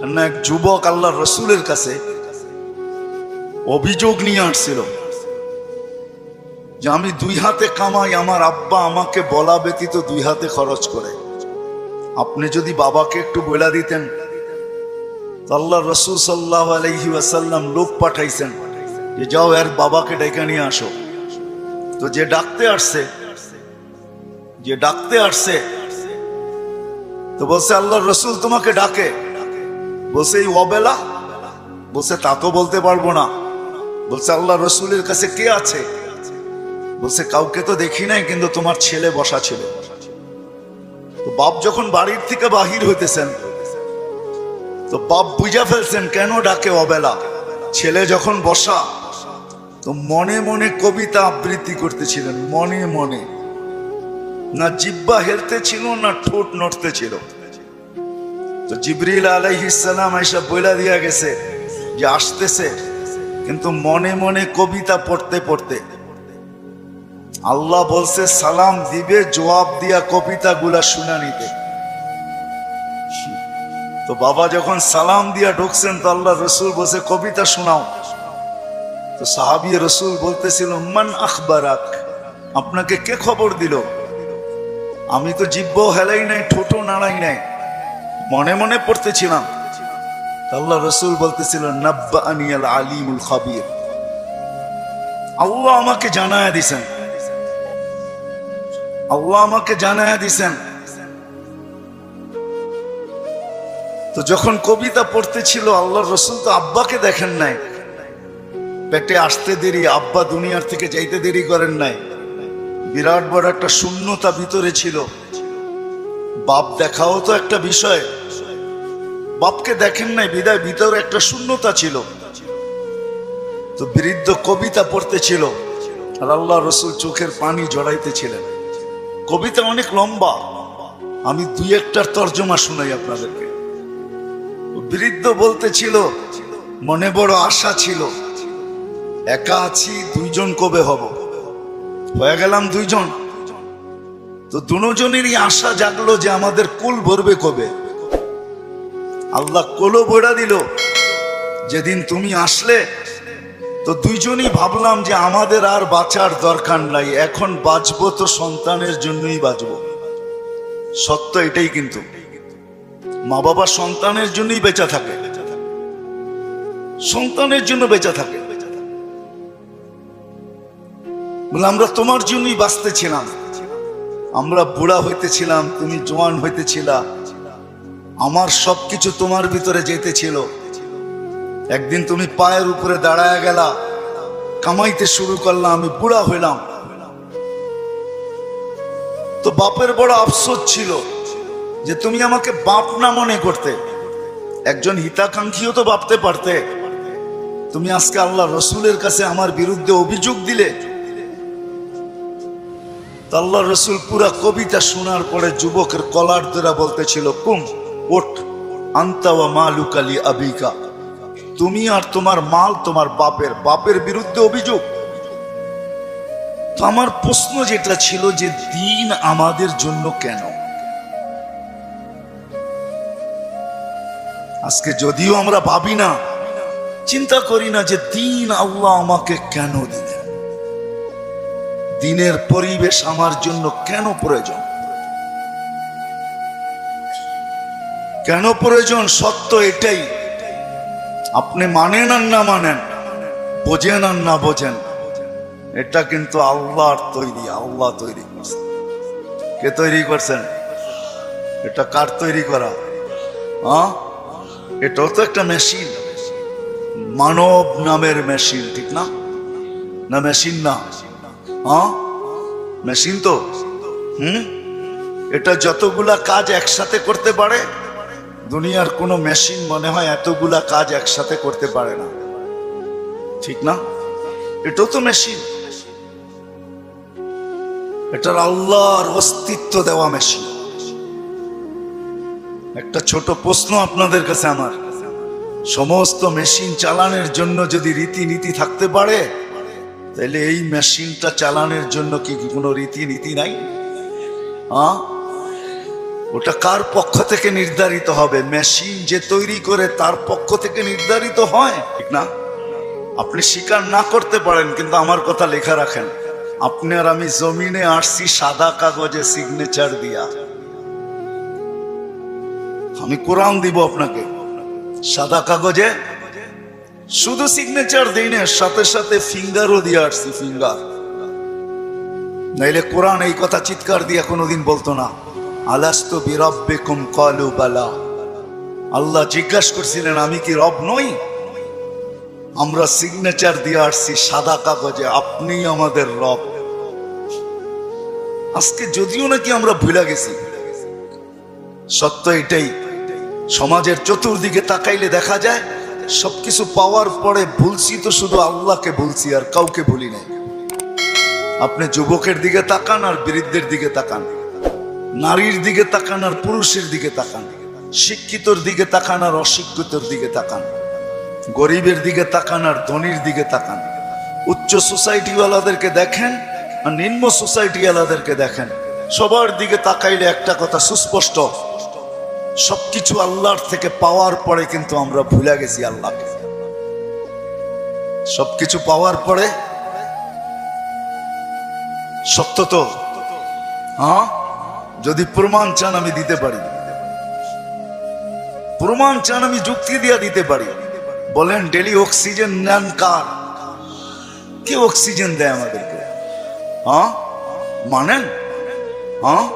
না এক যুবক আল্লাহ রসুলের কাছে অভিযোগ নিয়ে আসছিল যে আমি দুই হাতে কামাই, আমার আব্বা আমাকে বলা ব্যতীত দুই হাতে খরচ করে। আপনি যদি বাবাকে একটু বলে দিতেন। আল্লাহ রসুল সাল্লাল্লাহু আলাইহি ওয়াসাল্লাম লোক পাঠাইছেন যে যাও এর বাবাকে ডেকে নিয়ে আসো। তো যে ডাকতে আসছে তো বলছে আল্লাহ রসুল তোমাকে ডাকে। বলছে এই অবেলা? বলছে তা তো বলতে পারবো না। বলছে আল্লাহ রসুলের কাছে কে আছে? বলছে কাউকে তো দেখি নাই, কিন্তু তোমার ছেলে বসা ছিল। তো বাপ যখন বাড়ির থেকে বাহির হইতেছেন তো বাপ বুঝা ফেলছেন কেন ডাকে অবেলা। ছেলে যখন বসা তো মনে মনে কবিতা আবৃত্তি করতেছিলেন, মনে মনে। না জিহ্বা হেলতে ছিল না ঠোঁট নড়তে ছিল। তো জিবরিল আলাইহিস সালাম আয়েশা বইলা দিয়া গেছে যে আসতেছে, কিন্তু মনে মনে কবিতা পড়তে পড়তে। আল্লাহ বলছে সালাম দিবে, জবাব দিয়া কবিতা গুলা শুনা নিতে। তো বাবা যখন সালাম দিয়া ঢুকছেন তো আল্লাহ রসুল বলছে কবিতা শোনাও। তো সাহাবী রসুল বলতেছিল মান আখবারাক, আপনাকে কে খবর দিল? আমি তো জিহ্বাও হেলাই নাই, ঠোঁটও নাড়াই নাই, মনে মনে পড়তেছিলাম। আল্লাহ রসুল বলতেছিল নাব্বাআনি আল আলিমুল খাবীর, আল্লাহ আমাকে জানায়া দিছেন, আল্লাহ আমাকে জানায়া দিছেন। তো যখন কবিতা পড়তেছিল আল্লাহ রসুল তো আব্বাকে দেখেন নাই, পেটে আসতে দেরি, আব্বা দুনিয়ার থেকে যাইতে দেরি করেন নাই। বিরাট বড় একটা শূন্যতা ভিতরে ছিল। বাপ দেখাও তো একটা বিষয়, বাপকে দেখেন নাই বিদায় ভিতরে একটা শূন্যতা ছিল। তো বৃদ্ধ কবিতা পড়তেছিল আর আল্লাহ রসুল চোখের পানি জড়াইতেছিলেন। কবিতা অনেক লম্বা, আমি দুই একটার তর্জমা শুনাই আপনাদেরকে। বৃদ্ধ বলতেছিল মনে বড় আশা ছিল, একা আছি, দুইজন কবে হব? হয়ে গেলাম দুইজন। তো দুজনেরই আশা জাগলো যে আমাদের কুল ভরবে কবে। আল্লাহ কোলো বইড়া দিল যেদিন তুমি আসলে। তো দুইজনই ভাবলাম যে আমাদের আর বাঁচার দরকার নাই, এখন বাঁচবো তো সন্তানের জন্যই বাঁচবো। সত্য এটাই, কিন্তু মা বাবা সন্তানের জন্যই বেঁচে থাকে, সন্তানের জন্য বেঁচে থাকে। বলে আমরা তোমার জন্যই বাঁচতেছিলাম, আমরা বুড়া হইতেছিলাম, তুমি জওয়ান হইতেছিলা, আমার সবকিছু তোমার ভিতরে যেতেছিল। একদিন তুমি পায়ের উপরে দাঁড়ায় গেলা, কামাইতে শুরু করলাম, আমি বুড়া হইলাম। তো বাপের বড় আফসোস ছিল যে তুমি আমাকে বাপ না মনে করতে, একজন হিতাকাঙ্ক্ষীও তো ভাবতে পারতে। তুমি আজকে আল্লাহ রসুলের কাছে আমার বিরুদ্ধে অভিযোগ দিলে। আল্লাহ রসুল পুরা কবিতা শোনার পরে যুবকের কলার ধরে বলতেছিল কুম ওঠ, আনতা ওয়া মালুকা লি আবিকা, তুমি আর তোমার মাল তোমার বাপের, বাপের বিরুদ্ধে অভিযোগ। তো আমার প্রশ্ন যেটা ছিল যে দিন আমাদের জন্য কেন? আজকে যদিও আমরা ভাবি না, চিন্তা করি না যে দিন আল্লাহ আমাকে কেন দিলেন, দিনের পরিবেশ আমার জন্য কেন প্রয়োজন, কেন প্রয়োজন? সত্য এটাই, আপনি মানেন আর না মানেন, বোঝেন আর না বোঝেন, এটা কিন্তু আল্লাহর তৈরি, আল্লাহ তৈরি করছেন। কে তৈরি করছেন? এটা কার তৈরি করা? এটাও তো একটা মেশিন, মানব নামের মেশিন, ঠিক না? না মেশিন না? মেশিন তো। এটা যতগুলা কাজ একসাথে করতে পারে, দুনিয়ার কোনো মেশিন মনে হয় এতগুলা কাজ একসাথে করতে পারে না, ঠিক না? এটাও তো মেশিন, এটার আল্লাহর অস্তিত্ব দেওয়া মেশিন। একটা ছোট প্রশ্ন আপনাদের কাছে আমার, সমস্ত মেশিন চালানোর জন্য যদি রীতিনীতি থাকতে পারে, তাহলে এই মেশিনটা চালানোর জন্য কি কোনো রীতিনীতি নাই? ওটা কার পক্ষ থেকে নির্ধারিত হবে? মেশিন যে তৈরি করে তার পক্ষ থেকে নির্ধারিত হয়, ঠিক না? আপনি স্বীকার না করতে পারেন, কিন্তু আমার কথা লেখা রাখেন, আপনি আর আমি জমিনে আসছি সাদা কাগজে সিগনেচার দিয়া। আমি কোরআন দিব আপনাকে, সাদা কাগজে শুধু সিগনেচার দেই না, সাথে সাথে ফিঙ্গারও দিয়ে আসছি, ফিঙ্গার। নাইলে কোরআন এই কথা চিৎকার দিয়ে কোনোদিন বলতো না, আলাস্তু বিরাব্বিকুম ক্বালু বালা। আল্লাহ জিজ্ঞাসা করছিলেন আমি কি রব নই? আমরা সিগনেচার দিয়ে আসছি সাদা কাগজে, আপনি আমাদের রব। আজকে যদিও নাকি আমরা ভুলে গেছি, সত্য এটাই, সমাজের চতুর্দিকে তাকাইলে দেখা যায় সবকিছু পাওয়ার পরে ভুলছি তো শুধু আল্লাহকে ভুলছি, আর কাউকে ভুলি নাই। আপনি যুবকের দিকে তাকান আর বৃদ্ধের দিকে তাকান, নারীর দিকে তাকান আর পুরুষের দিকে তাকান, শিক্ষিতর দিকে তাকান আর অশিক্ষিতর দিকে তাকান, গরিবের দিকে তাকান আর ধনীর দিকে তাকান, উচ্চ সোসাইটিওয়ালাদেরকে দেখেন আর নিম্ন সোসাইটিওয়ালাদেরকে দেখেন। সবার দিকে তাকাইলে একটা কথা সুস্পষ্ট, সবকিছু আল্লাহর থেকে পাওয়ার পরে কিন্তু আমরা ভুলে গেছি আল্লাহকে। সবকিছু পাওয়ার পরে, সত্য তো? হ্যাঁ, যদি প্রমাণ চান আমি দিতে পারি, প্রমাণ চান আমি যুক্তি দিয়ে দিতে পারি। বলেন ডেলি অক্সিজেন নেন কার? কে অক্সিজেন দেয় আমাদেরকে? হ্যাঁ মানেন? হ্যাঁ,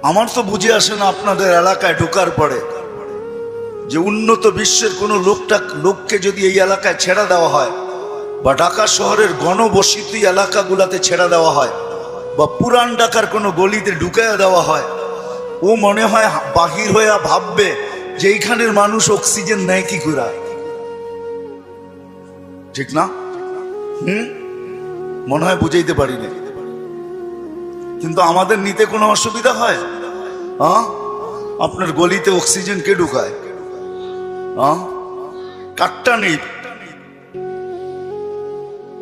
আমার তো বুঝে আসে না আপনাদের এলাকায় ঢোকার পরে যে উন্নত বিশ্বের কোনো লোককে যদি এই এলাকায় ছেড়ে দেওয়া হয়, বা ঢাকা শহরের ঘনবসতি এলাকাগুলাতে ছেড়ে দেওয়া হয়, বা পুরান ঢাকার কোনো গলিতে ঢুকাইয়া দেওয়া হয়, ও মনে হয় বাহির হইয়া ভাববে যে এইখানের মানুষ অক্সিজেন নেয় কি করে, ঠিক না? মনে হয় বুঝাইতে পারি না, কিন্তু আমাদের নিতে কোনো অসুবিধা হয়? হ্যাঁ, আপনার গলিতে অক্সিজেন কে ঢুকায়? হ্যাঁ, কাটটা নেই,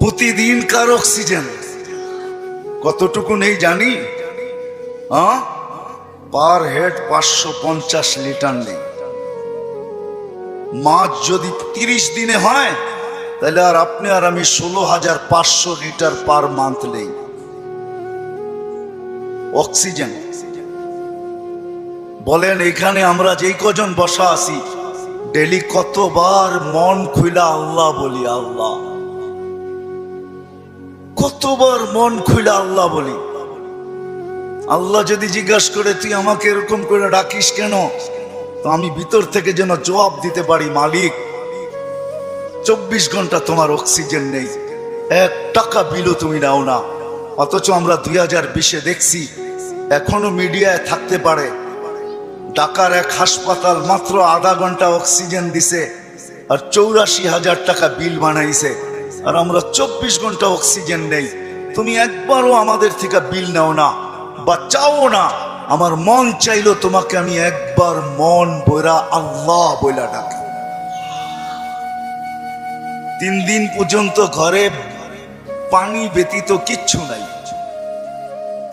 প্রতিদিন কার অক্সিজেন কতটুকু নেই জানি? হ্যাঁ, পার হেড 550 লিটার নেই। মাছ যদি 30 দিনে হয়, তাহলে আর আপনি আর আমি 16,500 লিটার পার মান্থ নেই অক্সিজেন। বলেন এখানে আমরা যেই কজন বসা আছি, ডেলি কতবার মন খুইলা আল্লাহ বলি? আল্লাহ, কতবার মন খুইলা আল্লাহ বলি? আল্লাহ যদি জিজ্ঞাসা করে তুই আমাকে এরকম করে ডাকিস কেন, তো আমি ভিতর থেকে যেন জবাব দিতে পারি, মালিক 24 ঘন্টা তোমার অক্সিজেন নেই, 1 টাকা বিলও তুমি নাও না। অথচ আমরা 2020-এ দেখছি এখনো মিডিয়ায় থাকতে পারে ঢাকার এক হাসপাতাল মাত্র আধা ঘন্টা অক্সিজেন দিছে আর 84,000 টাকা বিল বানাইছে, আর আমরা 24 ঘন্টা অক্সিজেন নেই। তুমি একবারও আমাদের থেকে বিল নাও না বা চাও না। আমার মন চাইলো তোমাকে আমি একবার মন বইরা আল্লাহ বইলা ডাকি। 3 দিন পর্যন্ত ঘরে পানি ব্যতীত কিচ্ছু নাই,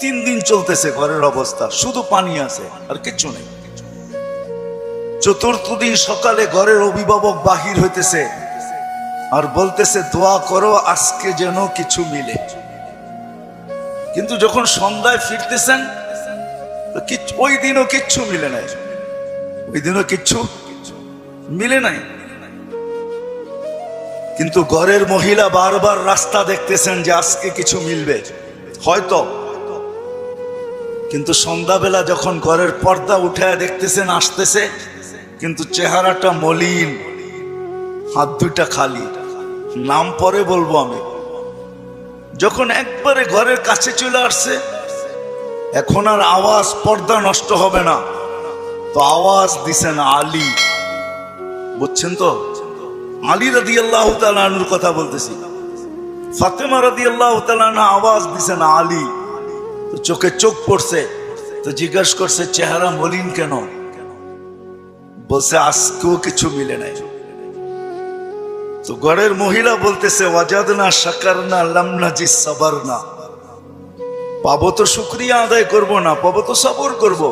3 দিন চলতেছে ঘরের অবস্থা, শুধু পানি আছে আর কিচ্ছু নেই। চতুর্থ দিন সকালে ঘরের অভিভাবক বাহির হইতেছে আর বলতেছে দোয়া করো আজকে যেন কিছু মিলে। কিন্তু যখন সন্ধ্যায় ফিরতেছেন ওই দিনও কিচ্ছু মিলে নাই, ওই দিনও কিচ্ছু মিলে নাই। কিন্তু ঘরের মহিলা বারবার রাস্তা দেখতেছেন যে আজকে কিছু মিলবে হয়তো, কিন্তু সন্ধ্যাবেলা যখন ঘরের পর্দা উঠায় দেখতেছেন আসতেছে, কিন্তু চেহারাটা মলিন, হাত দুইটা খালি। নাম পরে বলবো আমি। যখন একবারে ঘরের কাছে চলে আসছে, এখন আর আওয়াজ, পর্দা নষ্ট হবে না, তো আওয়াজ দিছেন আলী। বুঝছেন তো? আলী রাদিয়াল্লাহু তাআলা আনহুর কথা বলতেছি। ফাতেমা রাদিয়াল্লাহু তাআলা আনহা আওয়াজ দিছেন আলী। তো চোখে চোখ পড়ছে, তো জিজ্ঞাসা করছে চেহারা মলিন কেন? বলছে আজকেও কিছু মিলে নাই। তো ঘরের মহিলা বলতেছে ওয়াজাদনা শাকারনা লাম নাজিস সাবারনা, পাবো তো শুকরিয়া আদায় করব না, পাবো তো সবর করব।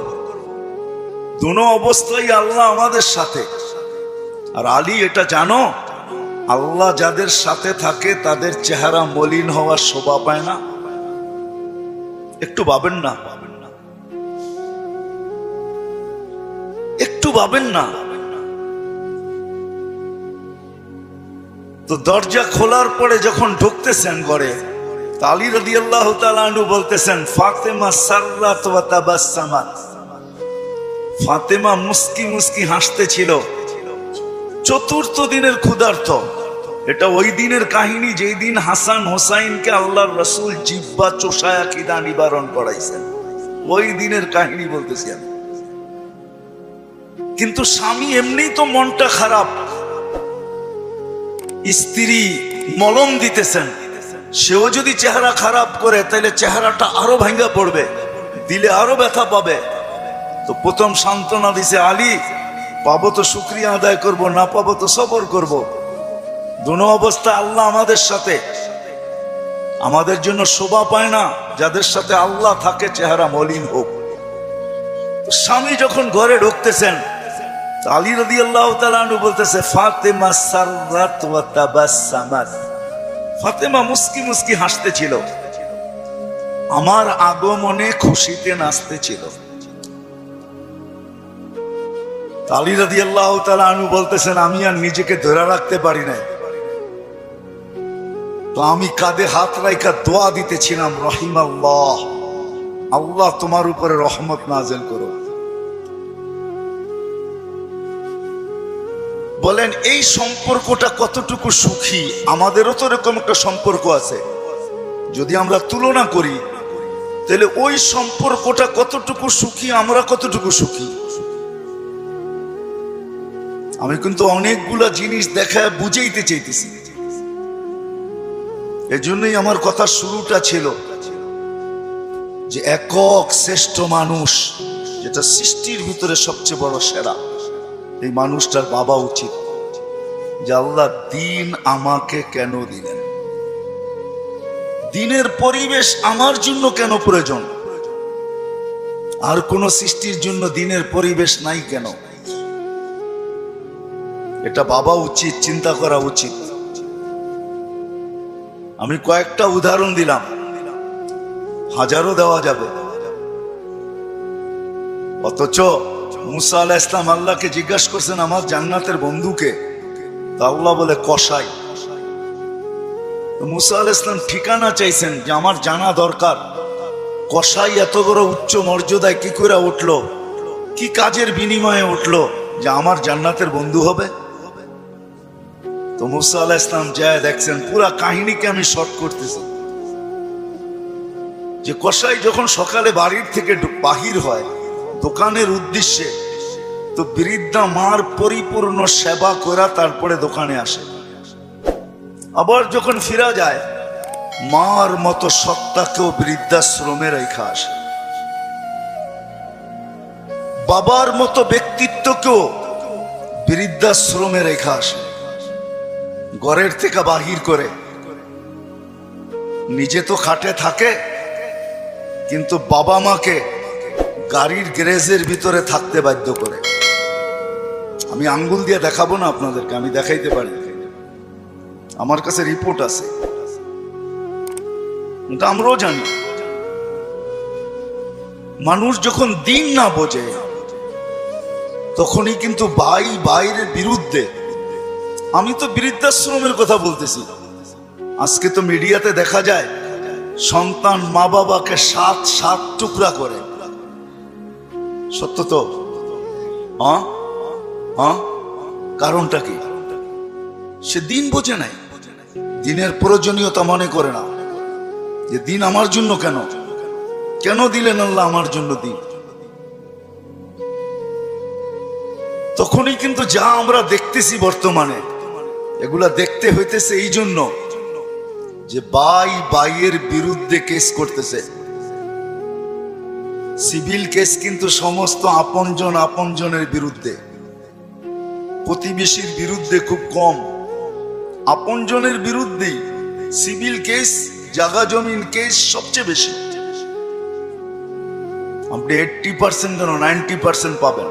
দুনো অবস্থায় আল্লাহ আমাদের সাথে। আর আলী এটা জানো, আল্লাহ যাদের সাথে থাকে তাদের চেহারা মলিন হওয়ার শোভা পায় না। একটু ভাবেন না, একটু ভাবেন না। তো দরজা খোলার পরে যখন ঢুকতেছেন ঘরে, আলী রাদিয়াল্লাহু তাআলা আনহু বলতেছেন, ফাতেমা সাররাত ওয়া তাবাসসামাত। ফাতেমা মুস্কি মুস্কি হাসতেছিল। চতুর্থ দিনের ক্ষুধার্ত। এটা ওই দিনের কাহিনী যেই দিন হাসান হোসাইনকে আল্লাহর রাসূল জিহ্বা চোষায়া খিদা নিবারণ করাইছেন। ওই দিনের কাহিনী বলতেছি আমি। কিন্তু স্বামী এমনিই তো মনটা খারাপ, স্ত্রী মলম দিতেছেন, সেও যদি চেহারা খারাপ করে তাহলে চেহারাটা আরো ভাঙ্গা পড়বে, দিলে আরো ব্যথা পাবে। তো প্রথম সান্ত্বনা দিছে, আলী পাবো তো শুকরিয়া আদায় করব, না পাবো তো সবর করব। দুনো অবস্থা আল্লাহ আমাদের সাথে। আমাদের জন্য শোভা পায় না যাদের সাথে আল্লাহ থাকে চেহারা মলিন হোক। স্বামী যখন ঘরে ঢুকতেছেন, আলী রাদিয়াল্লাহু তাআলা আনহু বলতেছে, ফাতেমা সাররাত ওয়া তাবাসসামাত। ফাতেমা মুস্কি মুস্কি হাসতেছিল, আমার আগমনে খুশিতে নাচতেছিল। আলী রাদিয়াল্লাহু তাআলা আনহু বলতেছেন, আমি আর নিজেকে ধরে রাখতে পারি নাই, তো আমি কাঁধে হাত রাইখা দোয়া দিতেছিলাম, রহিমাল্লাহ, আল্লাহ তোমার উপরে রহমত নাযিল করো। বলেন এই সম্পর্কটা কতটুকু সুখী। আমাদেরও তো এরকম একটা সম্পর্ক আছে, যদি আমরা তুলনা করি তাহলে ওই সম্পর্কটা কতটুকু সুখী, আমরা কতটুকু সুখী। আমি কিন্তু অনেকগুলা জিনিস দেখায় বুঝাইতে চাইতেছি। এজন্যই আমার কথা শুরুটা ছিল যে একক শ্রেষ্ঠ মানুষ, যেটা সৃষ্টির ভিতরে সবচেয়ে বড় সেরা, এই মানুষটার ভাবা উচিত যে আল্লাহ দিন আমাকে কেন দিলেন, দিনের পরিবেশ আমার জন্য কেন প্রয়োজন, আর কোন সৃষ্টির জন্য দিনের পরিবেশ নাই কেন। এটা ভাবা উচিত, চিন্তা করা উচিত। আমি কয়েকটা উদাহরণ দিলাম, হাজারও দেওয়া যাবে। অথচ মুসা আলাইহিস সালাম আল্লাহকে জিজ্ঞাসা করছেন, আমার জান্নাতের বন্ধুকে? তা আল্লাহ বলে কসাই। মুসা আলাইহিস সালাম ঠিকানা চাইছেন যে আমার জানা দরকার, কসাই এত বড় উচ্চ মর্যাদায় কি করে উঠলো, কি কাজের বিনিময়ে উঠলো যে আমার জান্নাতের বন্ধু হবে। তো মুসা আলাইহিস সালাম যায় দেখছেন, পুরা কাহিনীকে আমি শর্ট করতেছি, যে কসাই যখন সকালে বাড়ির থেকে বাহির হয় দোকানের উদ্দেশ্যে, তো বৃদ্ধা মার পরিপূর্ণ সেবা করা তারপরে দোকানে আসে। আবার যখন ফিরা যায়, মার মতো সত্তাকেও বৃদ্ধাশ্রমে রেখা আসে। বাবার মতো ব্যক্তিত্বকেও বৃদ্ধাশ্রমে রেখা আসে। ঘরের থেকে বাহির করে, নিজে তো খাটে থাকে, কিন্তু বাবা মাকে গাড়ির গ্যারেজের ভিতরে থাকতে বাধ্য করে। আমি আঙ্গুল দিয়ে দেখাবো না আপনাদেরকে, আমি দেখাইতে পারি, আমার কাছে রিপোর্ট আছে, কিন্তু আমরাও জানি। মানুষ যখন দিন না বোঝে তখনই কিন্তু ভাইয়ের বিরুদ্ধে। আমি তো বৃদ্ধাশ্রমের কথা বলতেছি। আজকে তো মিডিয়াতে দেখা যায় সন্তান মা বাবাকে সাত টুকরা করে। সত্য তো? কারণটা কি? সে দিন বোঝে নাই, দিনের প্রয়োজনীয়তা মনে করে না, যে দিন আমার জন্য কেন দিলেন আল্লাহ আমার জন্য দিন। তখনই কিন্তু যা আমরা দেখতেছি বর্তমানে, এগুলা দেখতে হইতেছে এই জন্য যে ভাইয়ের বিরুদ্ধে কেস করতেছে। সিভিল কেস কিন্তু সমস্ত আপনজনের বিরুদ্ধে, প্রতিবেশীর বিরুদ্ধে খুব কম, আপনজনের বিরুদ্ধেই সিভিল কেস, জায়গা জমিন কেস সবচেয়ে বেশি। আপনি 80% কেন 90% পাবেন।